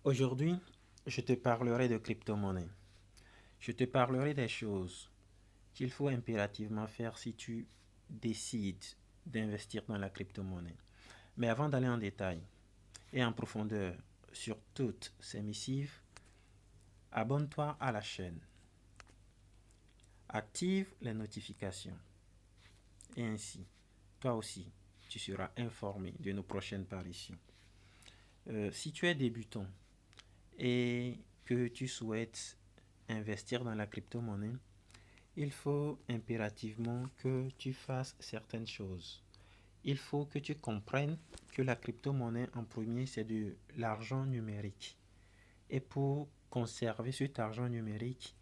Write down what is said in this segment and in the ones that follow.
Aujourd'hui, je te parlerai de crypto-monnaie. Je te parlerai des choses qu'il faut impérativement faire si tu décides d'investir dans la crypto-monnaie. Mais avant d'aller en détail et en profondeur sur toutes ces missives, abonne-toi à la chaîne, active les notifications et ainsi, toi aussi, tu seras informé de nos prochaines parutions. Si tu es débutant et que tu souhaites investir dans la crypto-monnaie, il faut impérativement que tu fasses certaines choses. Il faut que tu comprennes que la crypto-monnaie en premier, c'est de l'argent numérique. Et pour conserver cet argent numérique,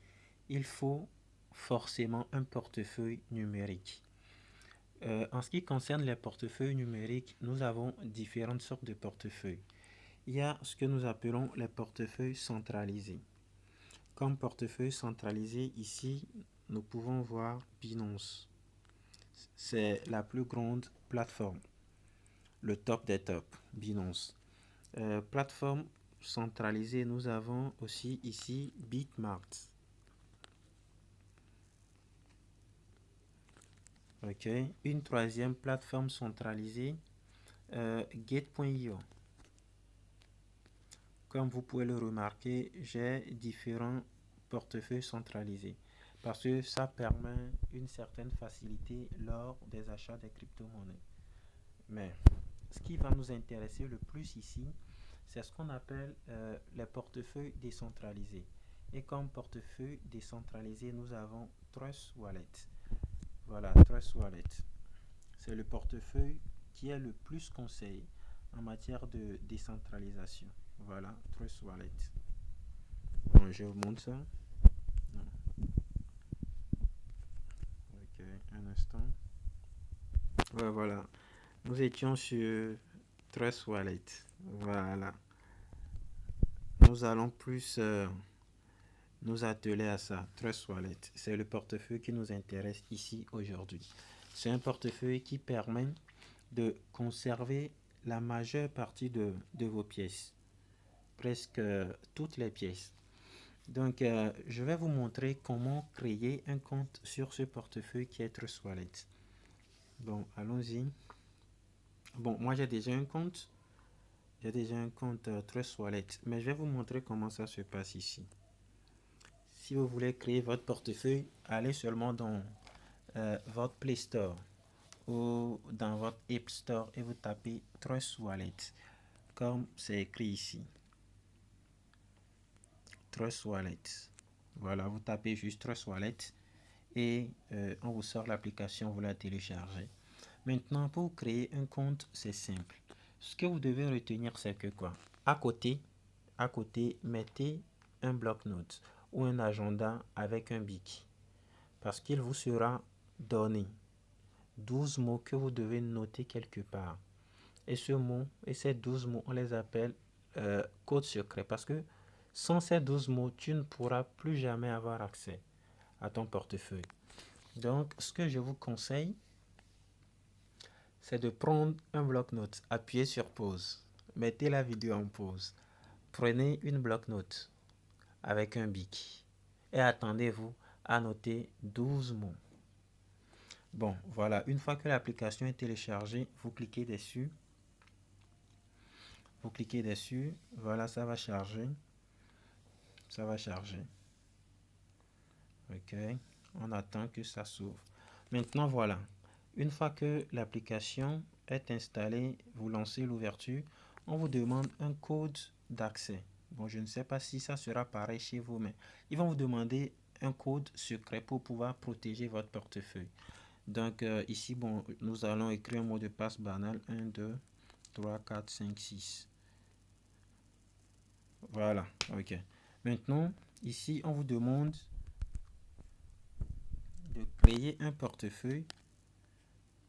il faut forcément un portefeuille numérique. En ce qui concerne les portefeuilles numériques, nous avons différentes sortes de portefeuilles. Il y a ce que nous appelons les portefeuilles centralisés. Comme portefeuille centralisé, ici, nous pouvons voir Binance. C'est la plus grande plateforme, le top des tops, Binance. Plateforme centralisée, nous avons aussi ici Bitmart. Ok. Une troisième plateforme centralisée, Gate.io. Comme vous pouvez le remarquer, j'ai différents portefeuilles centralisés parce que ça permet une certaine facilité lors des achats des crypto-monnaies. Mais ce qui va nous intéresser le plus ici, c'est ce qu'on appelle les portefeuilles décentralisés. Et comme portefeuille décentralisé, nous avons Trust Wallet. Voilà, Trust Wallet. C'est le portefeuille qui est le plus conseillé en matière de décentralisation. Voilà, Trust Wallet. Bon, je vous montre ça. Ok, un instant. Ouais, voilà. Nous étions sur Trust Wallet. Voilà. Nous allons plus nous atteler à ça. Trust Wallet, c'est le portefeuille qui nous intéresse ici aujourd'hui. C'est un portefeuille qui permet de conserver la majeure partie de vos pièces, presque toutes les pièces. Donc, je vais vous montrer comment créer un compte sur ce portefeuille qui est Trust Wallet. Bon, allons-y. Bon, moi j'ai déjà un compte. J'ai déjà un compte Trust Wallet, mais je vais vous montrer comment ça se passe ici. Si vous voulez créer votre portefeuille, allez seulement dans votre Play Store ou dans votre App Store et vous tapez Trust Wallet, comme c'est écrit ici. Trust Wallet. Voilà, vous tapez juste Trust Wallet et on vous sort l'application, vous la téléchargez. Maintenant, pour créer un compte, c'est simple. Ce que vous devez retenir, c'est que quoi? À côté, mettez un bloc-notes ou un agenda avec un bic. Parce qu'il vous sera donné 12 mots que vous devez noter quelque part. Et ces 12 mots, on les appelle code secret. Parce que sans ces 12 mots, tu ne pourras plus jamais avoir accès à ton portefeuille. Donc, ce que je vous conseille, c'est de prendre un bloc-notes, appuyez sur pause, mettez la vidéo en pause, prenez une bloc-notes avec un bic et attendez-vous à noter 12 mots. Bon, voilà, une fois que l'application est téléchargée, vous cliquez dessus, voilà, ça va charger. Ok, on attend que ça s'ouvre. Maintenant, voilà, une fois que l'application est installée, vous lancez l'ouverture, on vous demande un code d'accès. Bon, je ne sais pas si ça sera pareil chez vous, mais ils vont vous demander un code secret pour pouvoir protéger votre portefeuille. Donc ici, bon, nous allons écrire un mot de passe banal 1, 2, 3, 4, 5, 6. Voilà, ok. Maintenant, ici, on vous demande de créer un portefeuille.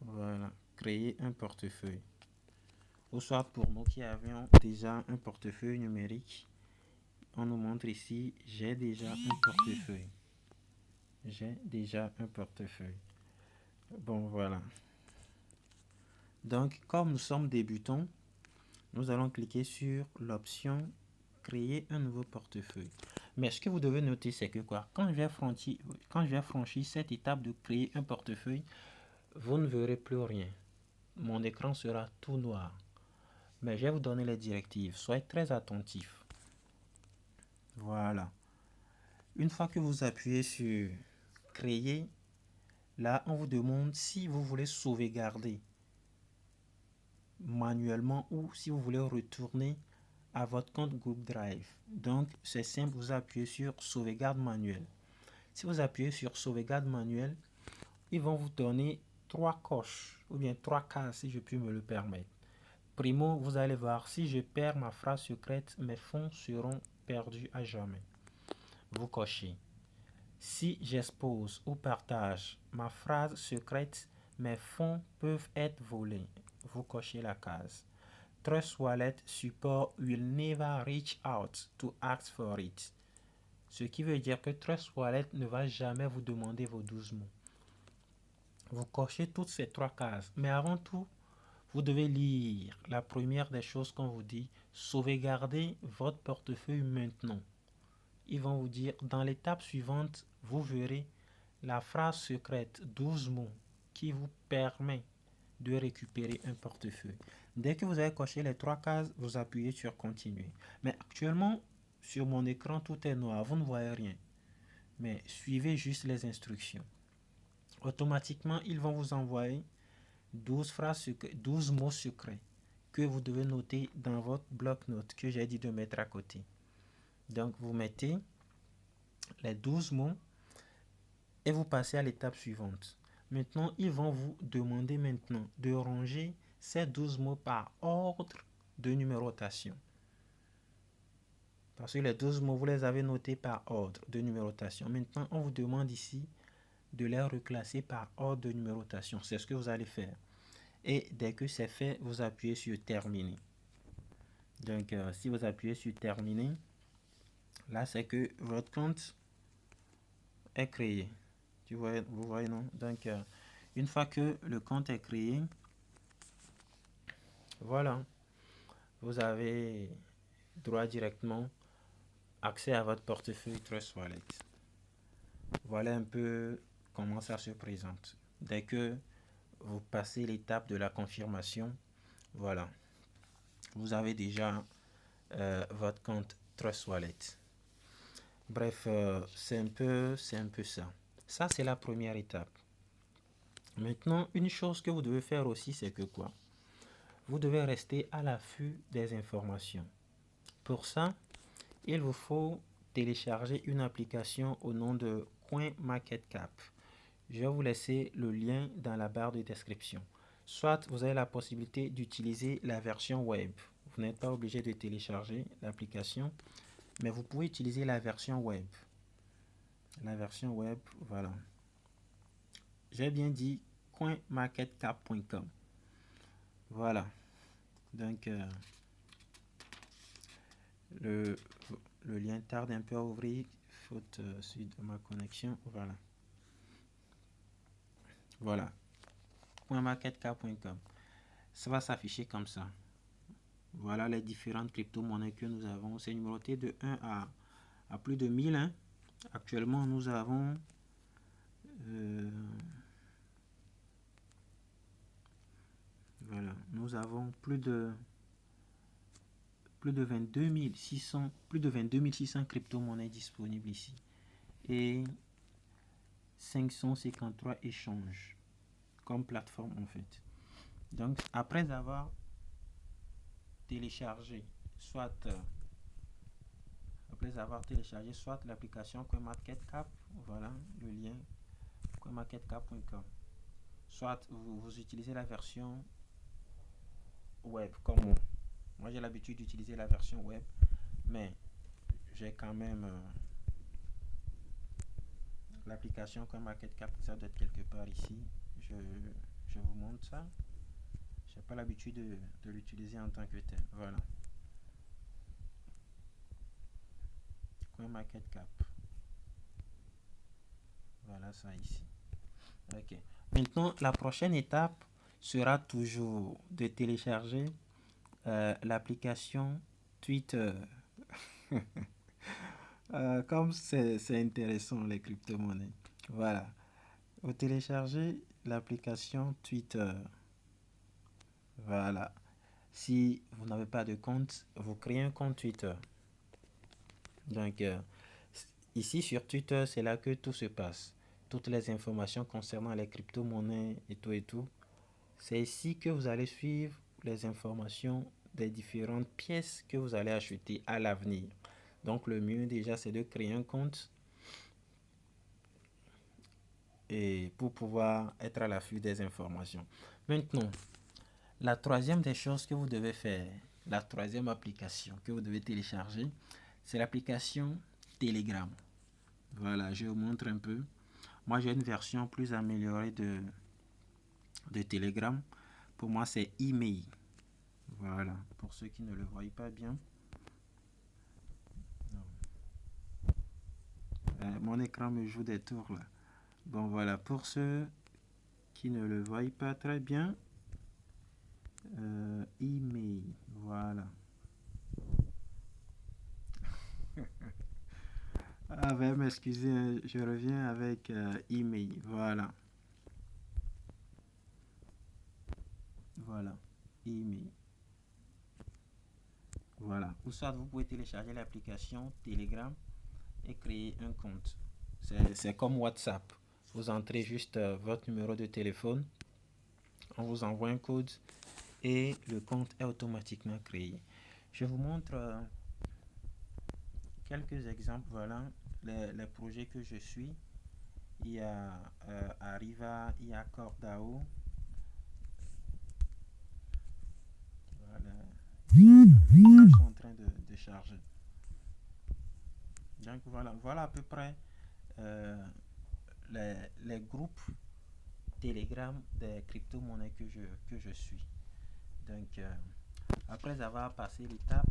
Voilà, créer un portefeuille. Ou soit pour nous qui avions déjà un portefeuille numérique, on nous montre ici, j'ai déjà un portefeuille. J'ai déjà un portefeuille. Bon, voilà. Donc, comme nous sommes débutants, nous allons cliquer sur l'option créer un nouveau portefeuille. Mais ce que vous devez noter, c'est que quoi? Quand je vais franchir cette étape de créer un portefeuille, vous ne verrez plus rien. Mon écran sera tout noir. Mais je vais vous donner les directives. Soyez très attentifs. Voilà. Une fois que vous appuyez sur créer, là, on vous demande si vous voulez sauvegarder manuellement ou si vous voulez retourner à votre compte Google Drive. Donc, c'est simple, vous appuyez sur sauvegarde manuelle. Si vous appuyez sur sauvegarde manuelle, ils vont vous donner 3 coches ou bien 3 cases si je puis me le permettre. Primo, vous allez voir, si je perds ma phrase secrète, mes fonds seront perdus à jamais. Vous cochez. Si j'expose ou partage ma phrase secrète, mes fonds peuvent être volés. Vous cochez la case. Trust Wallet support will never reach out to ask for it. Ce qui veut dire que Trust Wallet ne va jamais vous demander vos 12 mots. Vous cochez toutes ces 3 cases. Mais avant tout, vous devez lire la première des choses qu'on vous dit. Sauvegardez votre portefeuille maintenant. Ils vont vous dire, dans l'étape suivante, vous verrez la phrase secrète 12 mots qui vous permet de récupérer un portefeuille. Dès que vous avez coché les 3 cases, vous appuyez sur continuer. Mais actuellement, sur mon écran, tout est noir, vous ne voyez rien. Mais suivez juste les instructions. Automatiquement, ils vont vous envoyer 12 mots secrets que vous devez noter dans votre bloc-notes que j'ai dit de mettre à côté. Donc, vous mettez les 12 mots et vous passez à l'étape suivante. Maintenant, ils vont vous demander maintenant de ranger ces 12 mots par ordre de numérotation. Parce que les 12 mots, vous les avez notés par ordre de numérotation. Maintenant, on vous demande ici de les reclasser par ordre de numérotation. C'est ce que vous allez faire. Et dès que c'est fait, vous appuyez sur terminer. Donc, si vous appuyez sur terminer, là, c'est que votre compte est créé. Vous voyez, non? Donc, une fois que le compte est créé, voilà, vous avez droit directement accès à votre portefeuille Trust Wallet. Voilà un peu comment ça se présente. Dès que vous passez l'étape de la confirmation, voilà, vous avez déjà votre compte Trust Wallet. Bref, c'est un peu ça. Ça, c'est la première étape. Maintenant, une chose que vous devez faire aussi, c'est que quoi? Vous devez rester à l'affût des informations. Pour ça, il vous faut télécharger une application au nom de CoinMarketCap. Je vais vous laisser le lien dans la barre de description. Soit vous avez la possibilité d'utiliser la version web. Vous n'êtes pas obligé de télécharger l'application, mais vous pouvez utiliser la version web. La version web, voilà. J'ai bien dit coinmarketcap.com. Voilà. Donc, le lien tarde un peu à ouvrir, faute de ma connexion. Voilà. Voilà. Coinmarketcap.com. Ça va s'afficher comme ça. Voilà les différentes crypto-monnaies que nous avons. C'est numéroté de 1 à plus de 1000. Hein. Actuellement, nous avons voilà, nous avons plus de 22 600 crypto-monnaies disponibles ici et 553 échanges comme plateforme en fait. Donc après avoir téléchargé soit l'application CoinMarketCap, voilà le lien coinmarketcap.com, soit vous utilisez la version web comme moi. Moi j'ai l'habitude d'utiliser la version web, mais j'ai quand même l'application CoinMarketCap, ça doit être quelque part ici. Je vous montre ça. J'ai pas l'habitude de l'utiliser en tant que tel. Voilà. CoinMarketCap. Voilà ça ici. Ok. Maintenant, la prochaine étape sera toujours de télécharger l'application Twitter. Comme c'est intéressant les crypto-monnaies. Voilà. Vous téléchargez l'application Twitter. Voilà. Si vous n'avez pas de compte, vous créez un compte Twitter. Donc, ici sur Twitter, c'est là que tout se passe. Toutes les informations concernant les crypto-monnaies et tout et tout. C'est ici que vous allez suivre les informations des différentes pièces que vous allez acheter à l'avenir. Donc, le mieux déjà, c'est de créer un compte et pour pouvoir être à l'affût des informations. Maintenant, la troisième des choses que vous devez faire, la troisième application que vous devez télécharger, c'est l'application Telegram. Voilà, je vous montre un peu. Moi, j'ai une version plus améliorée de Telegram. Pour moi, c'est email. Voilà, pour ceux qui ne le voient pas bien. Mon écran me joue des tours là. Bon, voilà, pour ceux qui ne le voient pas très bien, email. Voilà. Ah, veuillez m'excuser, je reviens avec email. Voilà. Voilà. Email. Voilà. Ou soit vous pouvez télécharger l'application Telegram et créer un compte. C'est comme WhatsApp. Vous entrez juste votre numéro de téléphone, on vous envoie un code et le compte est automatiquement créé. Je vous montre quelques exemples. Voilà les projets que je suis. Il y a Arriva, il y a Cordao. Voilà. Ils sont en train de charger. Donc voilà à peu près euh, les groupes Telegram des crypto-monnaies que je suis. Donc après avoir passé l'étape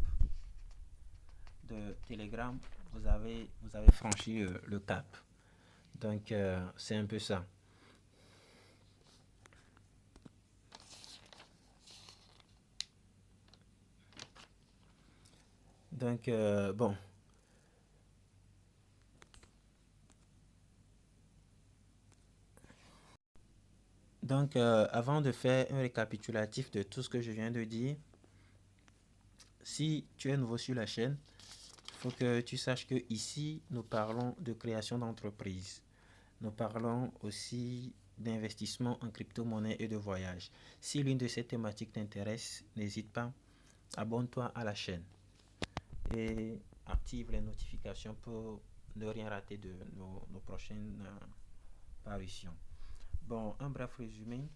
de Telegram, vous avez franchi le cap. Donc c'est un peu ça. Donc bon. Donc avant de faire un récapitulatif de tout ce que je viens de dire, si tu es nouveau sur la chaîne, il faut que tu saches que ici nous parlons de création d'entreprise. Nous parlons aussi d'investissement en crypto-monnaie et de voyage. Si l'une de ces thématiques t'intéresse, n'hésite pas, abonne-toi à la chaîne et active les notifications pour ne rien rater de nos prochaines parutions. Bon, un bref résumé.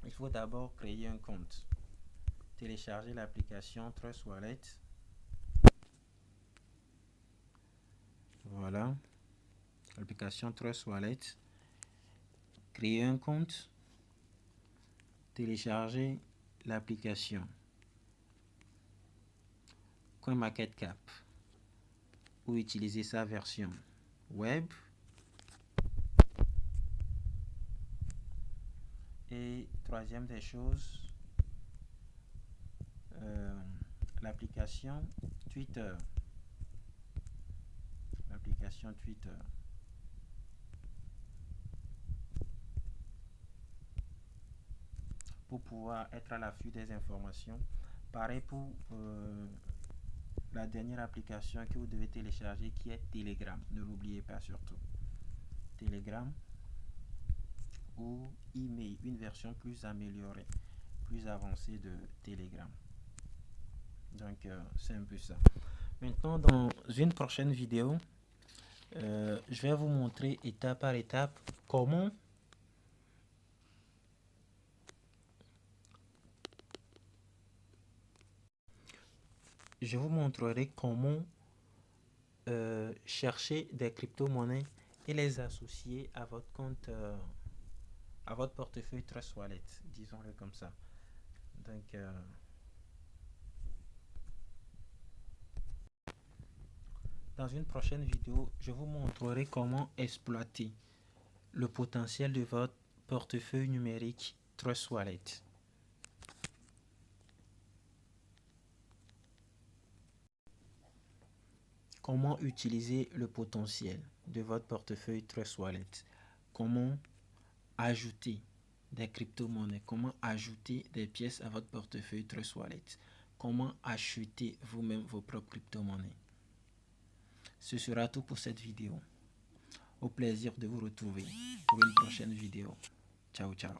Il faut d'abord créer un compte. Télécharger l'application Trust Wallet. Voilà. L'application Trust Wallet. Créer un compte. Télécharger l'application CoinMarketCap ou utiliser sa version web. Et troisième des choses, l'application Twitter. L'application Twitter. Pour pouvoir être à l'affût des informations. Pareil pour la dernière application que vous devez télécharger qui est Telegram. Ne l'oubliez pas surtout. Telegram ou email, une version plus améliorée, plus avancée de Telegram. Donc c'est un peu ça. Maintenant, dans une prochaine vidéo, je vais vous montrer étape par étape comment je vous montrerai comment chercher des crypto-monnaies et les associer à votre compte, à votre portefeuille Trust Wallet, disons-le comme ça. Donc, dans une prochaine vidéo, je vous montrerai comment exploiter le potentiel de votre portefeuille numérique Trust Wallet. comment utiliser le potentiel de votre portefeuille Trust Wallet, comment ajouter des crypto-monnaies, comment ajouter des pièces à votre portefeuille Trust Wallet, comment acheter vous-même vos propres crypto-monnaies. Ce sera tout pour cette vidéo. Au plaisir de vous retrouver pour une prochaine vidéo. Ciao, ciao.